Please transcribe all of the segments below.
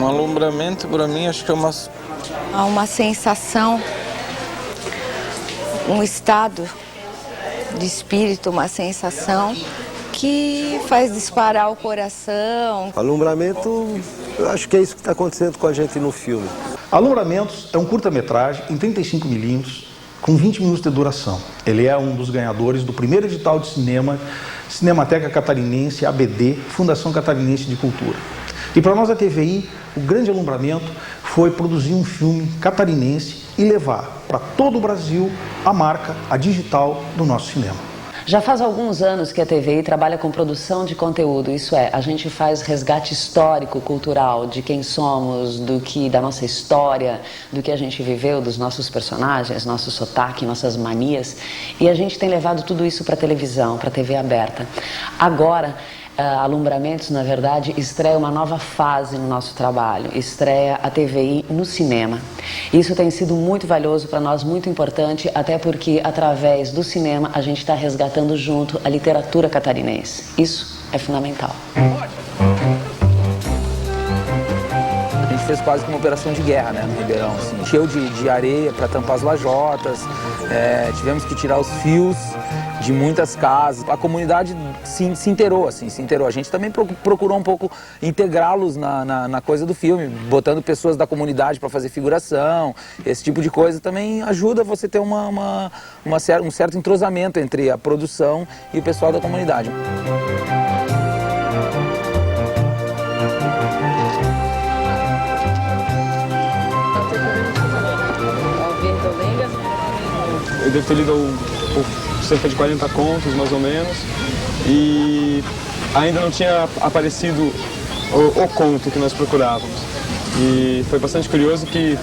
Um alumbramento, para mim, acho que é uma sensação, um estado de espírito, uma sensação que faz disparar o coração. Alumbramento, eu acho que é isso que está acontecendo com a gente no filme. Alumbramento é um curta-metragem em 35mm, com 20 minutos de duração. Ele é um dos ganhadores do primeiro edital de cinema, Cinemateca Catarinense, ABD, Fundação Catarinense de Cultura. E para nós, a TVI, o grande alumbramento foi produzir um filme catarinense e levar para todo o Brasil a marca, a digital do nosso cinema. Já faz alguns anos que a TVI trabalha com produção de conteúdo, isso é, a gente faz resgate histórico, cultural, de quem somos, da nossa história, do que a gente viveu, dos nossos personagens, nosso sotaque, nossas manias, e a gente tem levado tudo isso para a televisão, para a TV aberta. Agora, Alumbramentos, na verdade, estreia uma nova fase no nosso trabalho, estreia a TVI no cinema. Isso tem sido muito valioso para nós, muito importante, até porque através do cinema a gente está resgatando junto a literatura catarinense. Isso é fundamental. A gente fez quase que uma operação de guerra, né, no Ribeirão, assim. Encheu de areia para tampar as lajotas, tivemos que tirar os fios de muitas casas. A comunidade se inteirou, assim, se inteirou. A gente também procurou um pouco integrá-los na coisa do filme, botando pessoas da comunidade para fazer figuração. Esse tipo de coisa também ajuda você ter um certo entrosamento entre a produção e o pessoal da comunidade. Eu devo ter lido cerca de 40 contos, mais ou menos, e ainda não tinha aparecido o conto que nós procurávamos. E foi bastante curioso que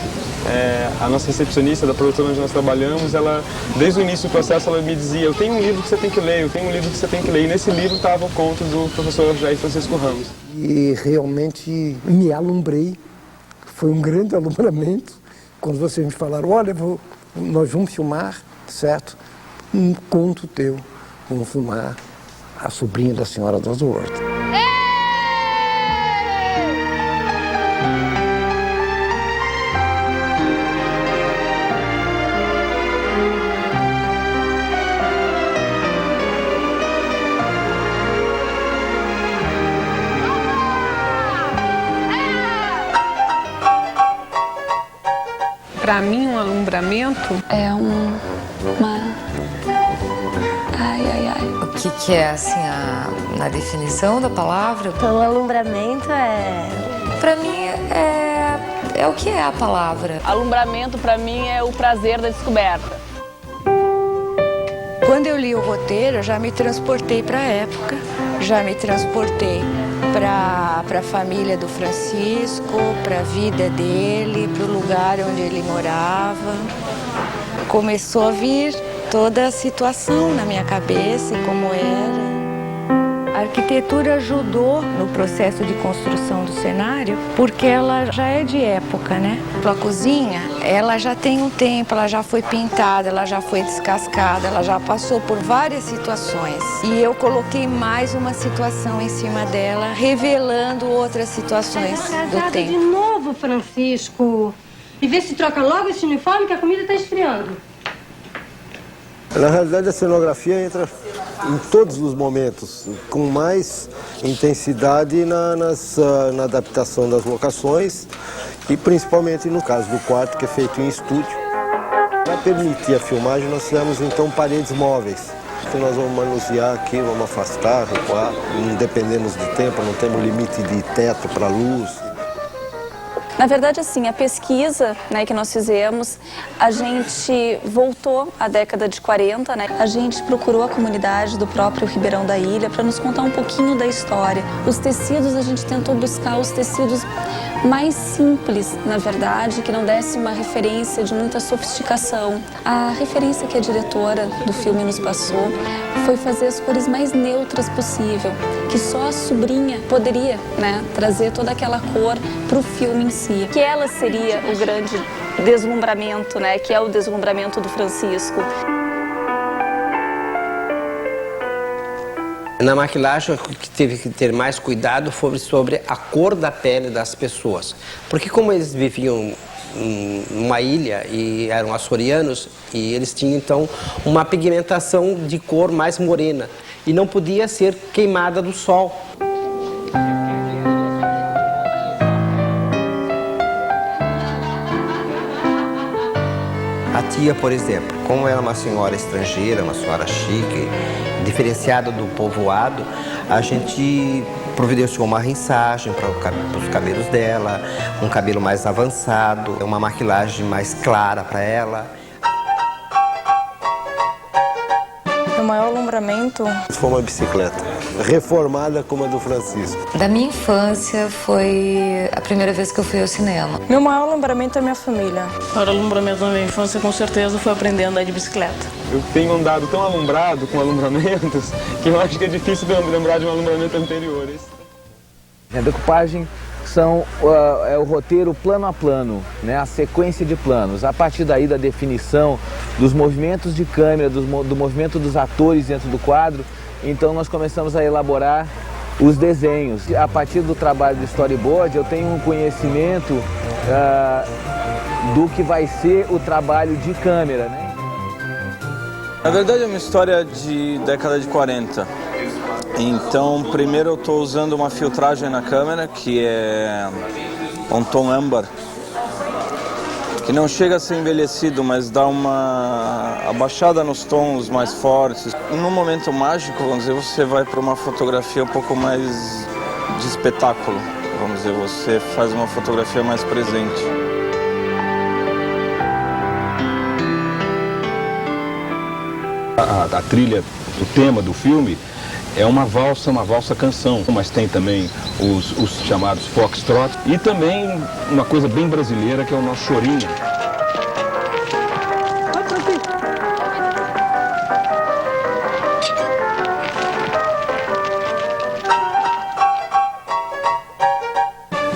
a nossa recepcionista da produtora onde nós trabalhamos, ela, desde o início do processo, ela me dizia: eu tenho um livro que você tem que ler, eu tenho um livro que você tem que ler. E nesse livro estava o conto do professor Jair Francisco Ramos. E realmente me alumbrei, foi um grande alumbramento, quando vocês me falaram: olha, nós vamos filmar, certo? Um conto teu, vamos filmar A Sobrinha da Senhora das Hortas. Para mim, um alumbramento é O que é, assim, na definição da palavra? Então, o alumbramento Para mim, é o que é a palavra. Alumbramento, para mim, é o prazer da descoberta. Quando eu li o roteiro, eu já me transportei para a época, já me transportei para a família do Francisco, para a vida dele, para o lugar onde ele morava. Começou a vir toda a situação na minha cabeça e como era. A arquitetura ajudou no processo de construção do cenário, porque ela já é de época, né? A cozinha, ela já tem um tempo, ela já foi pintada, ela já foi descascada, ela já passou por várias situações. E eu coloquei mais uma situação em cima dela, revelando outras situações do tempo. De novo, Francisco, e vê se troca logo esse uniforme que a comida está esfriando. Na realidade, a cenografia entra em todos os momentos, com mais intensidade na adaptação das locações e principalmente no caso do quarto, que é feito em estúdio. Para permitir a filmagem, nós fizemos então paredes móveis, que nós vamos manusear aqui, vamos afastar, recuar, não dependemos de tempo, não temos limite de teto para luz. Na verdade, assim, a pesquisa, né, que nós fizemos, a gente voltou à década de 40, né? A gente procurou a comunidade do próprio Ribeirão da Ilha para nos contar um pouquinho da história. Os tecidos, a gente tentou buscar os tecidos mais simples, na verdade, que não desse uma referência de muita sofisticação. A referência que a diretora do filme nos passou foi fazer as cores mais neutras possível, que só a sobrinha poderia, né, trazer toda aquela cor para o filme em si. Que ela seria o grande deslumbramento, né, que é o deslumbramento do Francisco. Na maquilagem, o que teve que ter mais cuidado foi sobre a cor da pele das pessoas. Porque como eles viviam numa ilha e eram açorianos, e eles tinham então uma pigmentação de cor mais morena e não podia ser queimada do sol. A tia, por exemplo, como era uma senhora estrangeira, uma senhora chique, diferenciada do povoado, a gente providenciou uma rissagem para os cabelos dela, um cabelo mais avançado, uma maquilagem mais clara para ela. O maior alumbramento Foi uma bicicleta, reformada como a do Francisco. Da minha infância foi a primeira vez que eu fui ao cinema. Meu maior alumbramento é minha família. O maior alumbramento da minha infância, com certeza, foi aprender a andar de bicicleta. Eu tenho andado tão alumbrado com alumbramentos que eu acho que é difícil de eu lembrar de um alumbramento anterior. A decupagem é o roteiro plano a plano, né? A sequência de planos. A partir daí da definição dos movimentos de câmera, do movimento dos atores dentro do quadro, então nós começamos a elaborar os desenhos. A partir do trabalho do storyboard, eu tenho um conhecimento do que vai ser o trabalho de câmera, né? Na verdade é uma história de década de 40. Então, primeiro eu estou usando uma filtragem na câmera, que é um tom âmbar, que não chega a ser envelhecido, mas dá uma abaixada nos tons mais fortes. Num momento mágico, vamos dizer, você vai para uma fotografia um pouco mais de espetáculo, vamos dizer, você faz uma fotografia mais presente. A trilha, o tema do filme é uma valsa canção, mas tem também os chamados foxtrot e também uma coisa bem brasileira que é o nosso chorinho.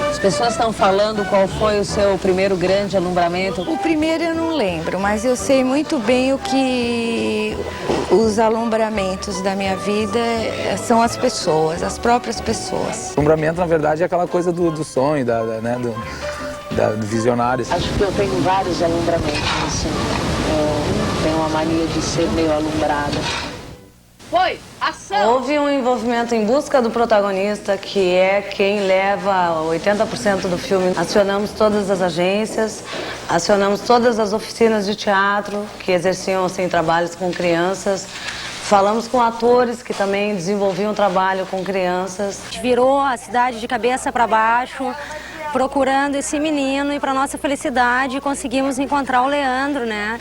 As pessoas estão falando qual foi o seu primeiro grande alumbramento. O primeiro eu não lembro, mas eu sei muito bem o que os alumbramentos da minha vida são as pessoas, as próprias pessoas. Alumbramento, na verdade, é aquela coisa do sonho, né, do visionário. Acho que eu tenho vários alumbramentos, assim. Eu tenho uma mania de ser meio alumbrada. Foi! Ação! Houve um envolvimento em busca do protagonista, que é quem leva 80% do filme. Acionamos todas as agências, acionamos todas as oficinas de teatro que exerciam assim, trabalhos com crianças. Falamos com atores que também desenvolviam trabalho com crianças. Virou a cidade de cabeça para baixo, procurando esse menino, e para nossa felicidade conseguimos encontrar o Leandro, né?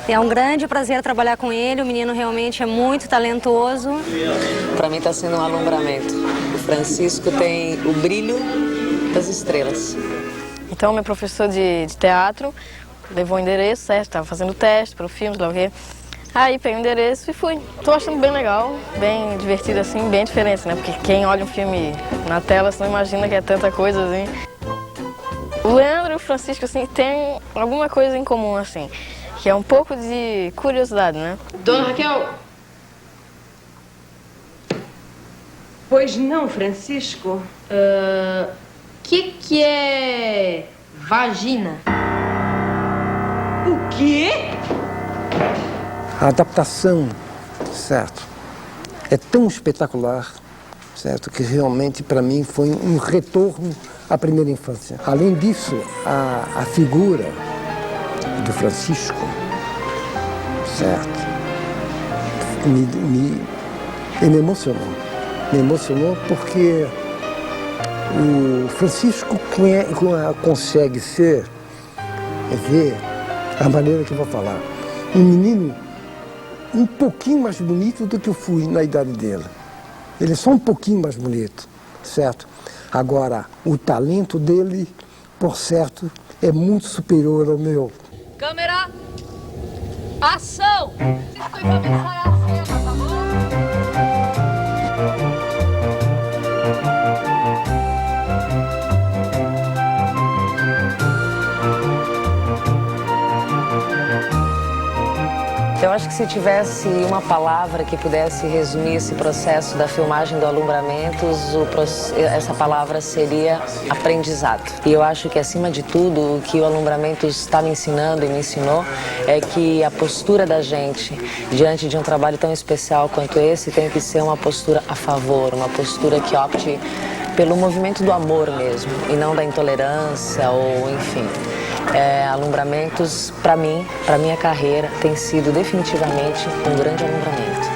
É um grande prazer trabalhar com ele, o menino realmente é muito talentoso. Para mim está sendo um alumbramento. O Francisco tem o brilho das estrelas. Então, meu professor de teatro levou o endereço, certo? Estava fazendo teste para o filme, sei lá o quê. Aí peguei o endereço e fui. Estou achando bem legal, bem divertido assim, bem diferente, né? Porque quem olha um filme na tela, você não imagina que é tanta coisa assim. O Leandro e o Francisco, assim, tem alguma coisa em comum, assim, que é um pouco de curiosidade, né? Dona Raquel. Pois não, Francisco. Que é vagina? O quê? A adaptação, certo, é tão espetacular, certo, que realmente para mim foi um retorno à primeira infância. Além disso, a figura do Francisco, certo, ele me emocionou. Me emocionou porque o Francisco consegue ver a maneira que eu vou falar, um menino um pouquinho mais bonito do que eu fui na idade dele. Ele é só um pouquinho mais bonito, certo? Agora, o talento dele, por certo, é muito superior ao meu. Câmera, ação! Francisco, e vamos ensaiar a cena, tá bom? Eu acho que se tivesse uma palavra que pudesse resumir esse processo da filmagem do Alumbramentos, essa palavra seria aprendizado. E eu acho que, acima de tudo, o que o Alumbramentos está me ensinando e me ensinou é que a postura da gente diante de um trabalho tão especial quanto esse tem que ser uma postura a favor, uma postura que opte pelo movimento do amor mesmo, e não da intolerância ou enfim. Alumbramentos, para mim, para minha carreira, tem sido definitivamente um grande alumbramento.